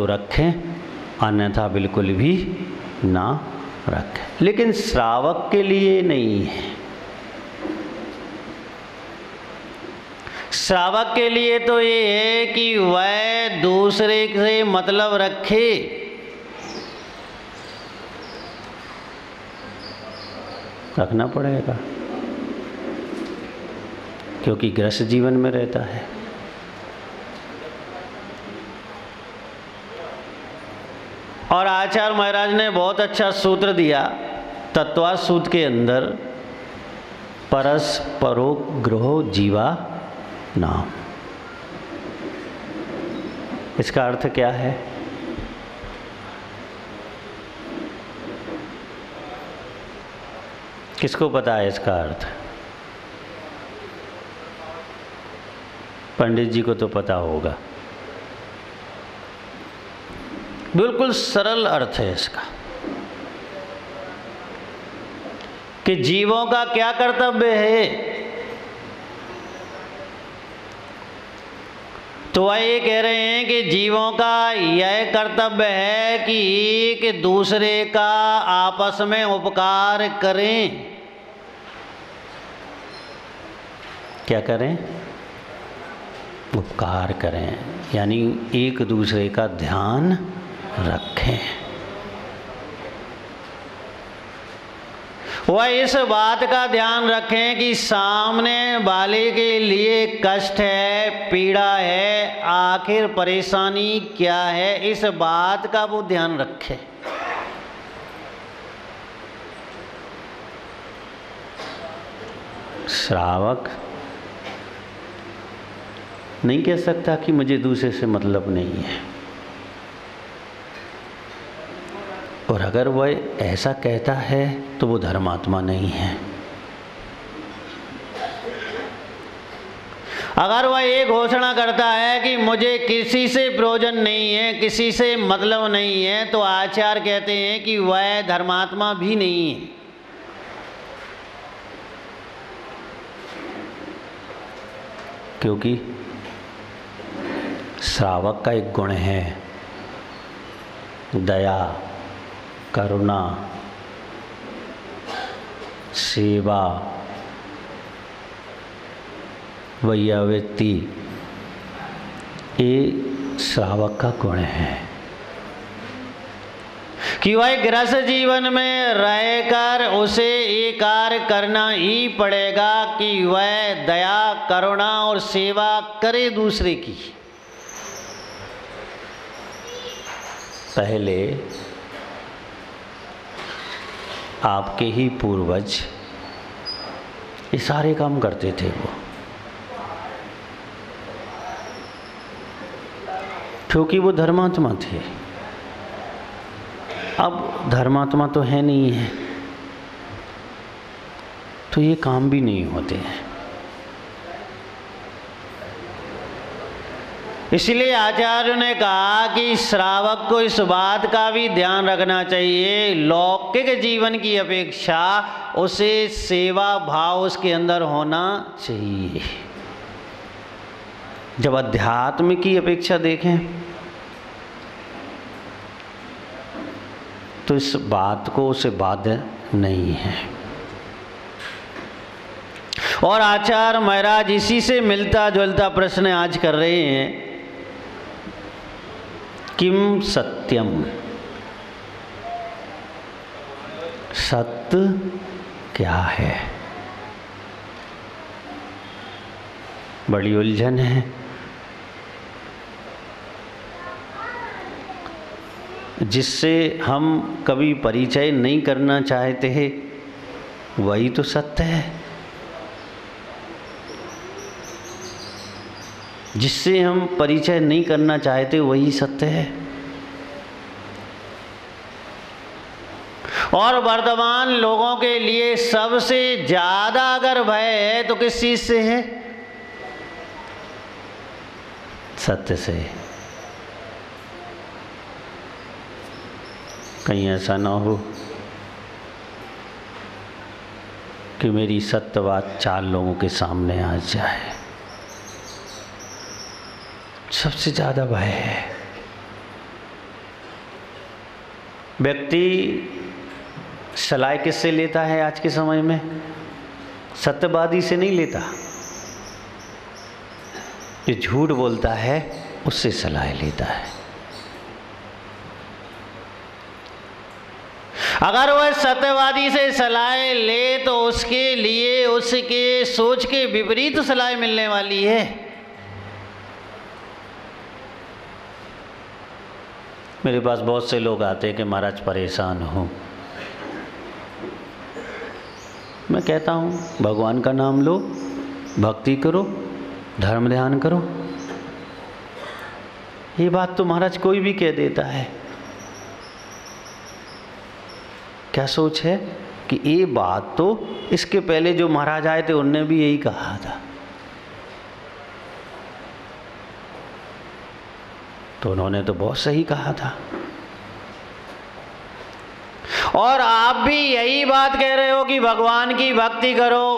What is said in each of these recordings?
रखें, अन्यथा बिल्कुल भी ना रखें। लेकिन श्रावक के लिए नहीं है। श्रावक के लिए तो ये है कि वह दूसरे से मतलब रखे, रखना पड़ेगा, क्योंकि गृहस्थ जीवन में रहता है। और आचार्य महाराज ने बहुत अच्छा सूत्र दिया तत्वार्थ सूत्र के अंदर, परस परो गृहो जीवा नाम। इसका अर्थ क्या है? किसको पता है इसका अर्थ? पंडित जी को तो पता होगा। बिल्कुल सरल अर्थ है इसका कि जीवों का क्या कर्तव्य है। तो वह ये कह रहे हैं कि जीवों का यह कर्तव्य है कि दूसरे का आपस में उपकार करें। क्या करें? उपकार करें, यानी एक दूसरे का ध्यान रखें। वह इस बात का ध्यान रखें कि सामने वाले के लिए कष्ट है, पीड़ा है, आखिर परेशानी क्या है, इस बात का वो ध्यान रखें। श्रावक नहीं कह सकता कि मुझे दूसरे से मतलब नहीं है, और अगर वह ऐसा कहता है तो वो धर्मात्मा नहीं है। अगर वह ये घोषणा करता है कि मुझे किसी से प्रयोजन नहीं है, किसी से मतलब नहीं है, तो आचार्य कहते हैं कि वह धर्मात्मा भी नहीं है। क्योंकि श्रावक का एक गुण है दया, करुणा, सेवा, वैयावृत्ति, ये श्रावक का गुण है कि वह गृहस्थ जीवन में रहकर उसे ये कार्य करना ही पड़ेगा कि वह दया, करुणा और सेवा करे दूसरे की। पहले आपके ही पूर्वज ये सारे काम करते थे वो, क्योंकि वो धर्मात्मा थे। अब धर्मात्मा तो है नहीं है, तो ये काम भी नहीं होते हैं। इसलिए आचार्य ने कहा कि श्रावक को इस बात का भी ध्यान रखना चाहिए, लौकिक जीवन की अपेक्षा उसे सेवा भाव उसके अंदर होना चाहिए। जब अध्यात्म की अपेक्षा देखें तो इस बात को उसे बाध्य नहीं है। और आचार्य महाराज इसी से मिलता जुलता प्रश्न आज कर रहे हैं, किम सत्यम, सत्य क्या है? बड़ी उलझन है। जिससे हम कभी परिचय नहीं करना चाहते हैं वही तो सत्य है। जिससे हम परिचय नहीं करना चाहते वही सत्य है। और वर्तमान लोगों के लिए सबसे ज्यादा अगर भय है तो किस चीज से है? सत्य से। कहीं ऐसा ना हो कि मेरी सत्य बात 4 लोगों के सामने आ जाए। सबसे ज़्यादा भय है। व्यक्ति सलाह किससे लेता है आज के समय में? सत्यवादी से नहीं लेता। जो झूठ बोलता है उससे सलाह लेता है। अगर वह सत्यवादी से सलाह ले तो उसके लिए उसके सोच के विपरीत सलाह मिलने वाली है। मेरे पास बहुत से लोग आते हैं कि महाराज परेशान हूँ। मैं कहता हूँ भगवान का नाम लो, भक्ति करो, धर्म ध्यान करो। ये बात तो महाराज कोई भी कह देता है। क्या सोच है कि ये बात तो इसके पहले जो महाराज आए थे उनने भी यही कहा था, तो उन्होंने तो बहुत सही कहा था। और आप भी यही बात कह रहे हो कि भगवान की भक्ति करो,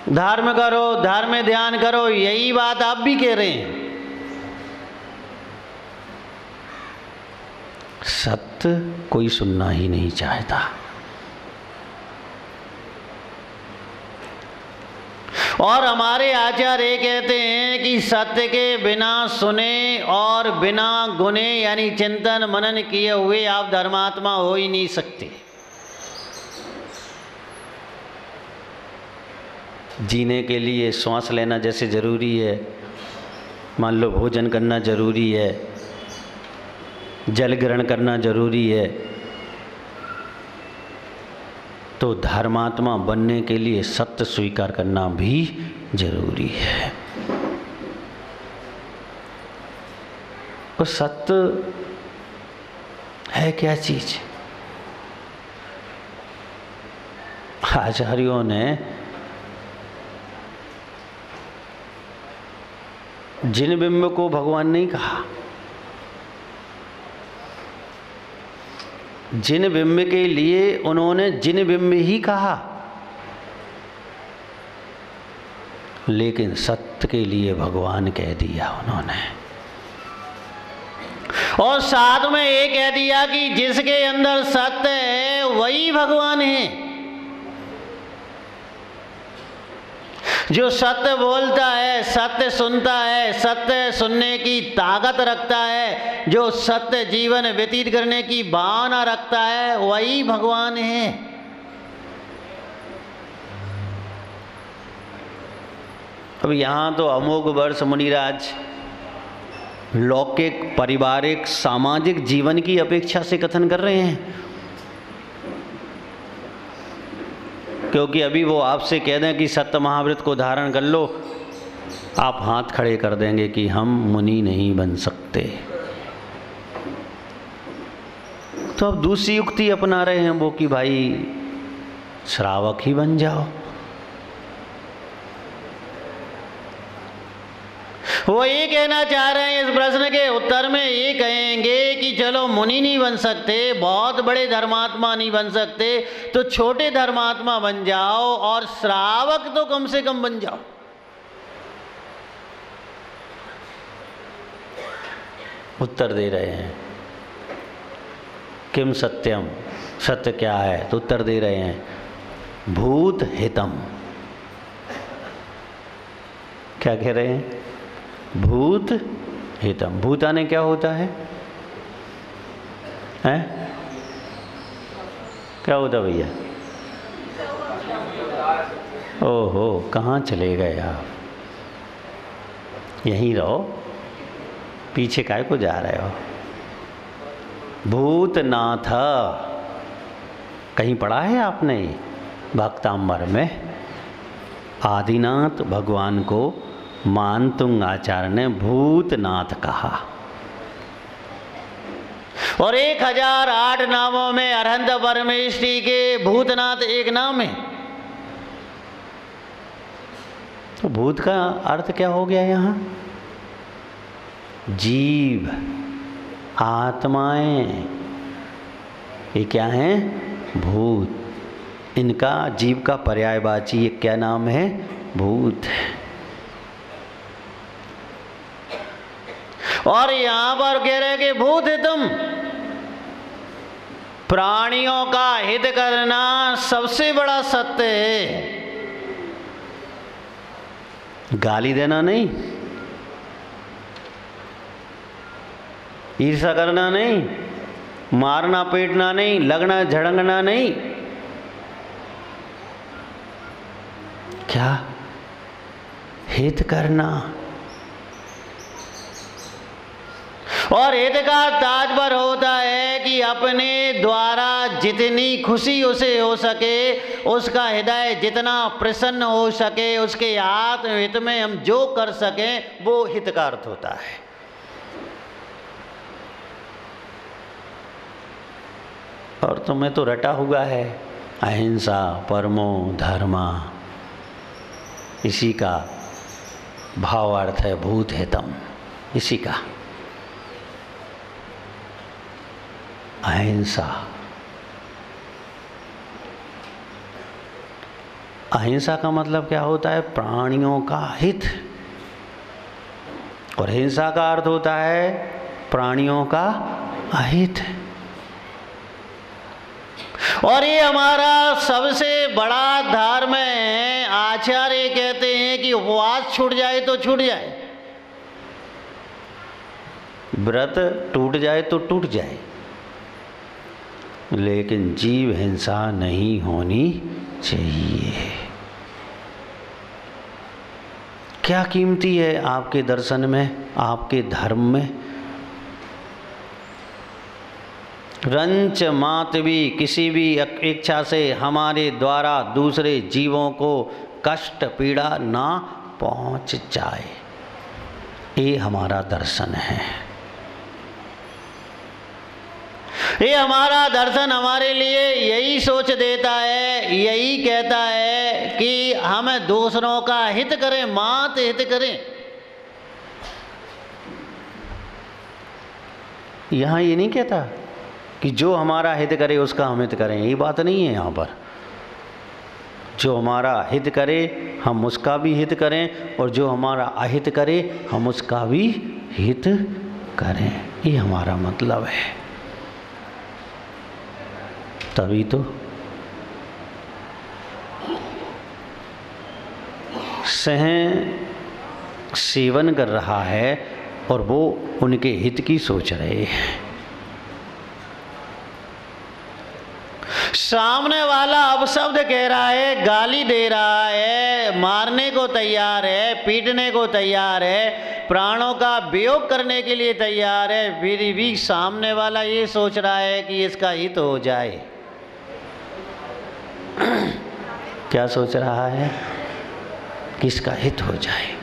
धर्म करो, धर्म में ध्यान करो, यही बात आप भी कह रहे हैं। सत्य कोई सुनना ही नहीं चाहता। और हमारे आचार्य कहते हैं कि सत्य के बिना सुने और बिना गुने यानी चिंतन मनन किए हुए आप धर्मात्मा हो ही नहीं सकते। जीने के लिए श्वास लेना जैसे जरूरी है, मान लो भोजन करना जरूरी है, जल ग्रहण करना जरूरी है, तो धर्मात्मा बनने के लिए सत्य स्वीकार करना भी जरूरी है। और सत्य है क्या चीज? आचार्यों ने जिन बिंब को भगवान नहीं कहा, जिन बिंब के लिए उन्होंने जिन बिंब ही कहा, लेकिन सत्य के लिए भगवान कह दिया उन्होंने। और साथ में ये कह दिया कि जिसके अंदर सत्य है वही भगवान है। जो सत्य बोलता है, सत्य सुनता है, सत्य सुनने की ताकत रखता है, जो सत्य जीवन व्यतीत करने की भावना रखता है, वही भगवान है। अब यहाँ तो अमोघ वर्ष मुनिराज लौकिक, पारिवारिक, सामाजिक जीवन की अपेक्षा से कथन कर रहे हैं, क्योंकि अभी वो आपसे कह दें कि सत्य महाव्रत को धारण कर लो, आप हाथ खड़े कर देंगे कि हम मुनि नहीं बन सकते। तो अब दूसरी युक्ति अपना रहे हैं वो कि भाई श्रावक ही बन जाओ। वो ये कहना चाह रहे हैं इस प्रश्न के उत्तर में, ये कहेंगे कि चलो मुनि नहीं बन सकते, बहुत बड़े धर्मात्मा नहीं बन सकते, तो छोटे धर्मात्मा बन जाओ और श्रावक तो कम से कम बन जाओ। उत्तर दे रहे हैं किम सत्यम, सत्य क्या है? तो उत्तर दे रहे हैं भूत हितम। क्या कह रहे हैं? भूत हितम। भूताने क्या होता है? हैं? क्या होता भैया? ओहो, कहाँ चले गए आप? यहीं रहो, पीछे काय को जा रहे हो? भूतनाथ कहीं पढ़ा है आपने? भक्तांबर में आदिनाथ भगवान को मानतुंग आचार्य ने भूतनाथ कहा। और 1008 नामों में अरहंत परमेष्टि के भूतनाथ एक नाम है। तो भूत का अर्थ क्या हो गया यहाँ? जीव, आत्माएं, ये क्या है? भूत। इनका जीव का पर्यायवाची ये क्या नाम है? भूत। और यहां पर कह रहे कि भूत हितम, प्राणियों का हित करना सबसे बड़ा सत्य है। गाली देना नहीं, ईर्ष्या करना नहीं, मारना पीटना नहीं, लगना झड़कना नहीं। क्या? हित करना। और हित का तात्पर्य होता है कि अपने द्वारा जितनी खुशी उसे हो सके, उसका हृदय जितना प्रसन्न हो सके, उसके आत्महित में हम जो कर सकें वो हित का अर्थ होता है। और तुम्हें तो रटा हुआ है अहिंसा परमो धर्मा, इसी का भावार्थ है भूत हितम, इसी का अहिंसा। अहिंसा का मतलब क्या होता है? प्राणियों का हित। और हिंसा का अर्थ होता है प्राणियों का अहित। और ये हमारा सबसे बड़ा धर्म है। आचार्य कहते हैं कि उपवास छूट जाए तो छूट जाए, व्रत टूट जाए तो टूट जाए, लेकिन जीव हिंसा नहीं होनी चाहिए। क्या कीमती है आपके दर्शन में, आपके धर्म में? रंच मात्र भी किसी भी इच्छा से हमारे द्वारा दूसरे जीवों को कष्ट पीड़ा ना पहुंच जाए, ये हमारा दर्शन है। ये हमारा दर्शन हमारे लिए यही सोच देता है, यही कहता है कि हम दूसरों का हित करें, मात्र हित करें। यहाँ ये नहीं कहता कि जो हमारा हित करे उसका हम हित करें, ये बात नहीं है यहाँ पर। जो हमारा हित करे हम उसका भी हित करें, और जो हमारा अहित करे हम उसका भी हित करें, ये हमारा मतलब है। तभी तो सह सेवन कर रहा है और वो उनके हित की सोच रहे हैं। सामने वाला अपशब्द कह रहा है, गाली दे रहा है, मारने को तैयार है, पीटने को तैयार है, प्राणों का वियोग करने के लिए तैयार है, फिर भी सामने वाला ये सोच रहा है कि इसका हित हो जाए। क्या सोच रहा है? कि इसका हित हो जाए।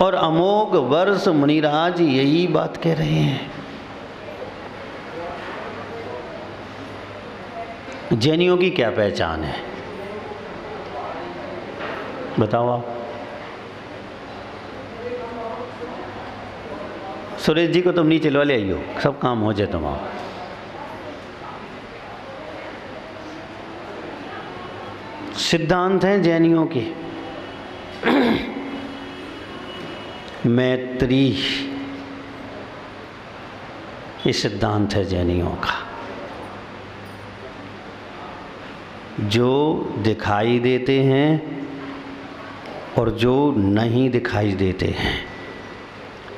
और अमोघ वर्ष मुनिराज यही बात कह रहे हैं। जैनियों की क्या पहचान है बताओ आप? सुरेश जी को तुम नीचे लो, ले आइयो, सब काम हो जाए तुम्हारा। सिद्धांत हैं जैनियों के। मैत्री, ये सिद्धांत है जैनियों का। जो दिखाई देते हैं और जो नहीं दिखाई देते हैं,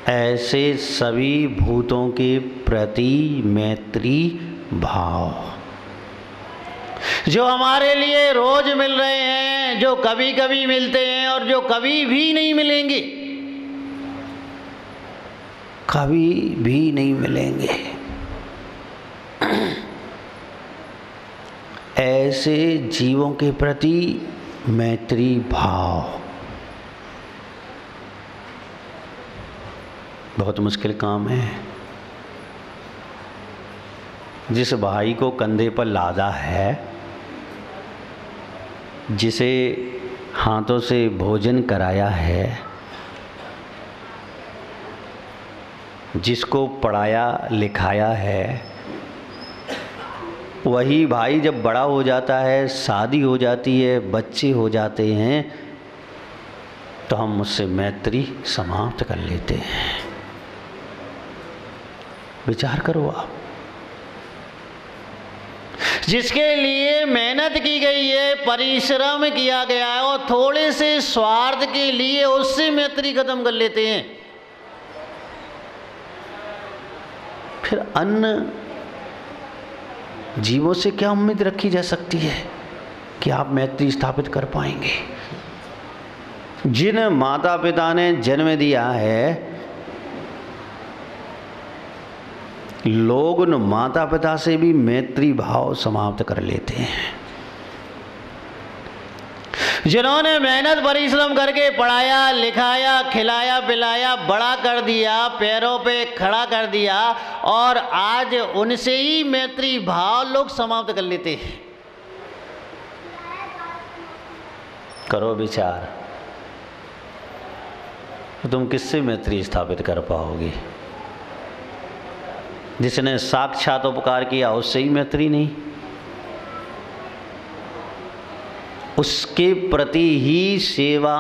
ऐसे सभी भूतों के प्रति मैत्री भाव, जो हमारे लिए रोज मिल रहे हैं, जो कभी कभी मिलते हैं और जो कभी भी नहीं मिलेंगे, कभी भी नहीं मिलेंगे, ऐसे जीवों के प्रति मैत्री भाव बहुत मुश्किल काम है। जिस भाई को कंधे पर लादा है, जिसे हाथों से भोजन कराया है, जिसको पढ़ाया लिखाया है, वही भाई जब बड़ा हो जाता है, शादी हो जाती है, बच्चे हो जाते हैं, तो हम उससे मैत्री समाप्त कर लेते हैं। विचार करो आप। जिसके लिए मेहनत की गई है, परिश्रम किया गया है, और थोड़े से स्वार्थ के लिए उससे मैत्री खत्म कर लेते हैं, फिर अन्य जीवों से क्या उम्मीद रखी जा सकती है कि आप मैत्री स्थापित कर पाएंगे? जिन माता पिता ने जन्म दिया है, लोग उन माता पिता से भी मैत्री भाव समाप्त कर लेते हैं। जिन्होंने मेहनत परिश्रम करके पढ़ाया लिखाया खिलाया पिलाया बड़ा कर दिया, पैरों पे खड़ा कर दिया, और आज उनसे ही मैत्री भाव लोग समाप्त कर लेते हैं। करो विचार, तुम किससे मैत्री स्थापित कर पाओगे? जिसने साक्षात उपकार किया उससे ही मैत्री नहीं, उसके प्रति ही सेवा,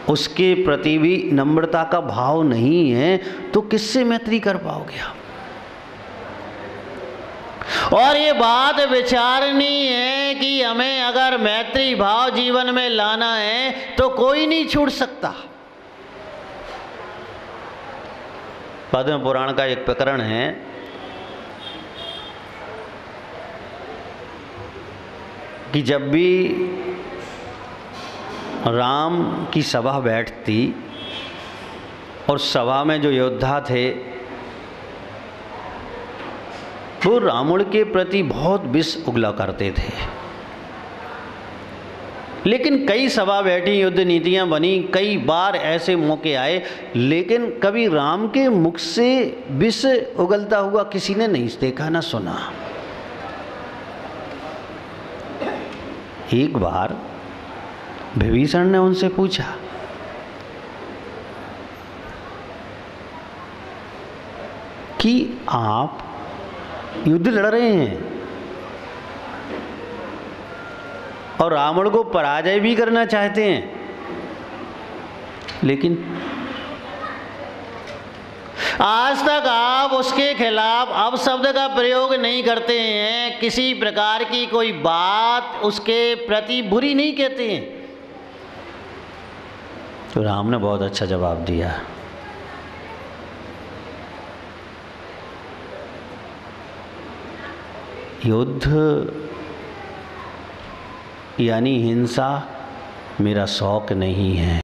उसके प्रति भी नम्रता का भाव नहीं है, तो किससे मैत्री कर पाओगे आप? और ये बात विचारनी है कि हमें अगर मैत्री भाव जीवन में लाना है तो कोई नहीं छूट सकता। पद्म पुराण का एक प्रकरण है, कि जब भी राम की सभा बैठती और सभा में जो योद्धा थे वो रावण के प्रति बहुत विष उगला करते थे, लेकिन कई सभा बैठी, युद्ध नीतियां बनी, कई बार ऐसे मौके आए, लेकिन कभी राम के मुख से विष उगलता हुआ किसी ने नहीं देखा ना सुना। एक बार विभीषण ने उनसे पूछा कि आप युद्ध लड़ रहे हैं और रावण को पराजय भी करना चाहते हैं, लेकिन आज तक आप उसके खिलाफ अपशब्द का प्रयोग नहीं करते हैं, किसी प्रकार की कोई बात उसके प्रति बुरी नहीं कहते हैं। तो राम ने बहुत अच्छा जवाब दिया, युद्ध यानी हिंसा मेरा शौक नहीं है।